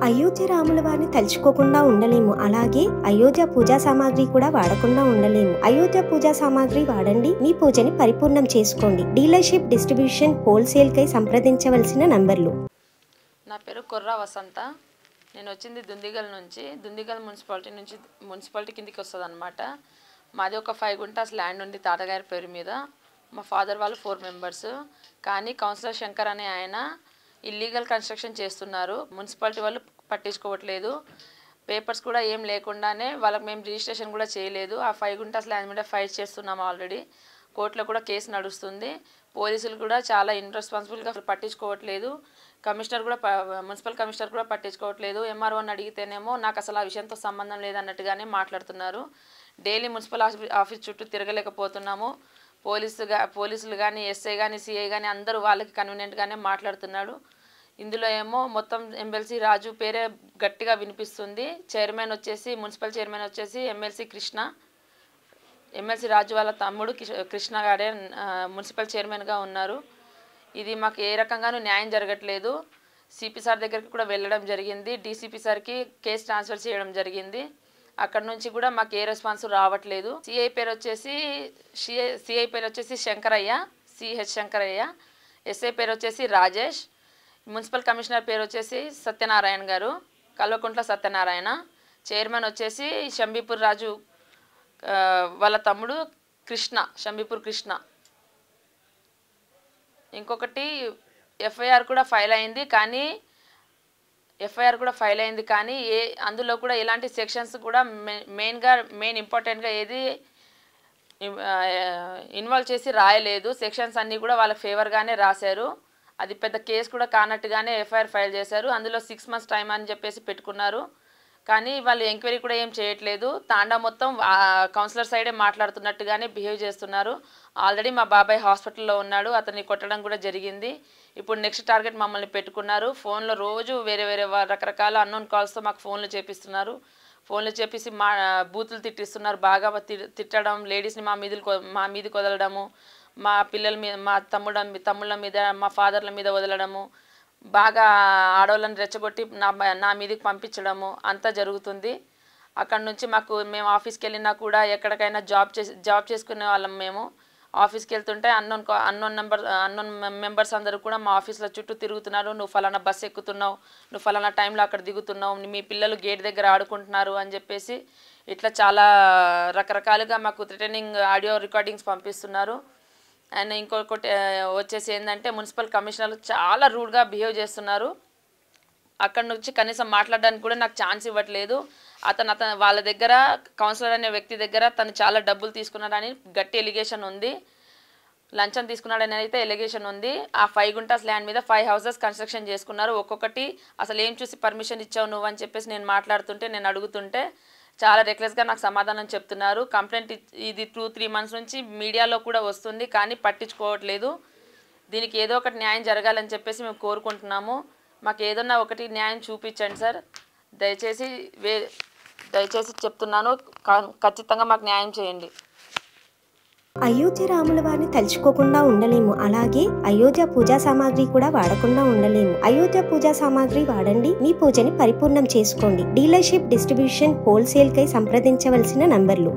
అయోధ్య రాముల వారిని తలుచుకోకుండా ఉండలేము. అలాగే అయోధ్య పూజా సామాగ్రి కూడా వాడకుండా ఉండలేము. అయోధ్య పూజా సామాగ్రి వాడండి, మీ పూజని పరిపూర్ణం చేసుకోండి. డీలర్షిప్, డిస్ట్రిబ్యూషన్, హోల్సేల్ కై సంప్రదించవలసిన నంబర్లు. నా పేరు కొర్రా వసంత. నేను వచ్చింది దుందిగల్ నుంచి. దుందిగల్ మున్సిపాలిటీ కిందికి వస్తుంది అనమాట. మాది ఒక 5 గుంటాస్ ల్యాండ్ ఉంది తాతగారి పేరు మీద. మా ఫాదర్ వాళ్ళు 4 మెంబర్స్. కానీ కౌన్సిలర్ శంకర్ అనే ఆయన ఇల్లీగల్ కన్స్ట్రక్షన్ చేస్తున్నారు. మున్సిపాలిటీ వాళ్ళు పట్టించుకోవట్లేదు. పేపర్స్ కూడా ఏం లేకుండానే వాళ్ళకి మేము రిజిస్ట్రేషన్ కూడా చేయలేదు. ఆ 5 గుంటాస్ ల్యాండ్ మీద ఫైట్ చేస్తున్నాము. ఆల్రెడీ కోర్టులో కూడా కేసు నడుస్తుంది. పోలీసులు కూడా చాలా ఇన్రెస్పాన్సిబుల్గా పట్టించుకోవట్లేదు. మున్సిపల్ కమిషనర్ కూడా పట్టించుకోవట్లేదు. ఎంఆర్ఓని అడిగితేనేమో నాకు అసలు ఆ విషయంతో సంబంధం లేదన్నట్టుగానే మాట్లాడుతున్నారు. డైలీ మున్సిపల్ ఆఫీస్ చుట్టూ తిరగలేకపోతున్నాము. పోలీసులు కానీ, ఎస్ఐ కానీ, సిఐ కానీ అందరూ వాళ్ళకి కన్వీనియంట్గానే మాట్లాడుతున్నాడు. ఇందులో ఏమో మొత్తం ఎమ్మెల్సీ రాజు పేరే గట్టిగా వినిపిస్తుంది. మున్సిపల్ చైర్మన్ వచ్చేసి ఎమ్మెల్సీ రాజు వాళ్ళ తమ్ముడు కృష్ణ గారే మున్సిపల్ చైర్మన్గా ఉన్నారు. ఇది మాకు ఏ రకంగానూ న్యాయం జరగట్లేదు. సిపి సార్ దగ్గరికి కూడా వెళ్ళడం జరిగింది. డీసీపీ సార్కి కేసు ట్రాన్స్ఫర్ చేయడం జరిగింది. అక్కడ నుంచి కూడా మాకు ఏ రెస్పాన్స్ రావట్లేదు. సిఐ పేరు వచ్చేసి శంకరయ్య, సిహెచ్ శంకరయ్య. ఎస్ఐ పేరు వచ్చేసి రాజేష్. మున్సిపల్ కమిషనర్ పేరు వచ్చేసి సత్యనారాయణ గారు, కల్వకుంట్ల సత్యనారాయణ. చైర్మన్ వచ్చేసి షంబీపూర్ రాజు వాళ్ళ తమ్ముడు షంబీపూర్ కృష్ణ. ఇంకొకటి ఎఫ్ఐఆర్ కూడా ఫైల్ అయింది. కానీ అందులో కూడా ఎలాంటి సెక్షన్స్ కూడా మెయిన్ ఇంపార్టెంట్గా ఏది ఇన్వాల్వ్ చేసి రాయలేదు. సెక్షన్స్ అన్నీ కూడా వాళ్ళ ఫేవర్గానే రాశారు. అది పెద్ద కేసు కూడా కానట్టుగానే ఎఫ్ఐఆర్ ఫైల్ చేశారు. అందులో 6 months టైం అని చెప్పేసి పెట్టుకున్నారు. కానీ వాళ్ళు ఎంక్వైరీ కూడా ఏం చేయట్లేదు. తాండా మొత్తం కౌన్సిలర్ సైడే మాట్లాడుతున్నట్టుగానే బిహేవ్ చేస్తున్నారు. ఆల్రెడీ మా బాబాయ్ హాస్పిటల్లో ఉన్నాడు. అతన్ని కొట్టడం కూడా జరిగింది. ఇప్పుడు నెక్స్ట్ టార్గెట్ మమ్మల్ని పెట్టుకున్నారు. ఫోన్లో రోజు వేరే రకరకాల అన్నోన్ కాల్స్తో మాకు ఫోన్లు చేపిస్తున్నారు. ఫోన్లు చేపిసి బూతులు తిట్టిస్తున్నారు. బాగా తిట్టడం, లేడీస్ని మా మీదకి వదలడము, మా పిల్లల మీద, మా తమ్ముళ్ళ మీద, మా ఫాదర్ల మీద వదలడము, బాగా ఆడవాళ్ళని రెచ్చగొట్టి నా మీదకి పంపించడము అంతా జరుగుతుంది. అక్కడ నుంచి మేము ఆఫీస్కి వెళ్ళినా కూడా ఎక్కడికైనా జాబ్ చేసుకునే వాళ్ళం. మేము ఆఫీస్కి వెళ్తుంటే అన్నోన్ మెంబర్స్ అందరూ కూడా మా ఆఫీస్లో చుట్టూ తిరుగుతున్నారు. నువ్వు ఫలానా బస్సు ఎక్కుతున్నావు, నువ్వు ఫలానా టైంలో అక్కడ దిగుతున్నావు, మీ పిల్లలు గేట్ దగ్గర ఆడుకుంటున్నారు అని చెప్పేసి ఇట్లా చాలా రకరకాలుగా మాకు థ్రెటనింగ్ ఆడియో రికార్డింగ్స్ పంపిస్తున్నారు. అండ్ ఇంకొకటి వచ్చేసి ఏంటంటే మున్సిపల్ కమిషనర్లు చాలా రూడ్గా బిహేవ్ చేస్తున్నారు. అక్కడ నుంచి కనీసం మాట్లాడడానికి కూడా నాకు ఛాన్స్ ఇవ్వట్లేదు. అతను వాళ్ళ దగ్గర కౌన్సిలర్ అనే వ్యక్తి దగ్గర తను చాలా డబ్బులు తీసుకున్నాడని గట్టి ఎలిగేషన్ ఉంది. లంచం తీసుకున్నాడని అయితే ఎలిగేషన్ ఉంది. ఆ 5 గుంటాస్ ల్యాండ్ మీద 5 houses కన్స్ట్రక్షన్ చేసుకున్నారు. ఒక్కొక్కటి అసలు ఏం చూసి పర్మిషన్ ఇచ్చావు నువ్వు అని చెప్పేసి నేను అడుగుతుంటే చాలా రెక్లెస్గా నాకు సమాధానం చెప్తున్నారు. కంప్లైంట్ ఇది 2-3 months నుంచి మీడియాలో కూడా వస్తుంది, కానీ పట్టించుకోవట్లేదు. దీనికి ఏదో ఒకటి న్యాయం జరగాలని చెప్పేసి మేము కోరుకుంటున్నాము. మాకు ఏదన్నా ఒకటి న్యాయం చూపించండి సార్. దయచేసి చెప్తున్నాను, ఖచ్చితంగా మాకు న్యాయం చేయండి. అయోధ్య రాముల వారిని తలుచుకోకుండా ఉండలేము. అలాగే అయోధ్య పూజా సామాగ్రి కూడా వాడకుండా ఉండలేము. అయోధ్య పూజా సామాగ్రి వాడండి, మీ పూజని పరిపూర్ణం చేసుకోండి. డీలర్షిప్, డిస్ట్రిబ్యూషన్, హోల్సేల్ కై సంప్రదించవలసిన నంబర్లు.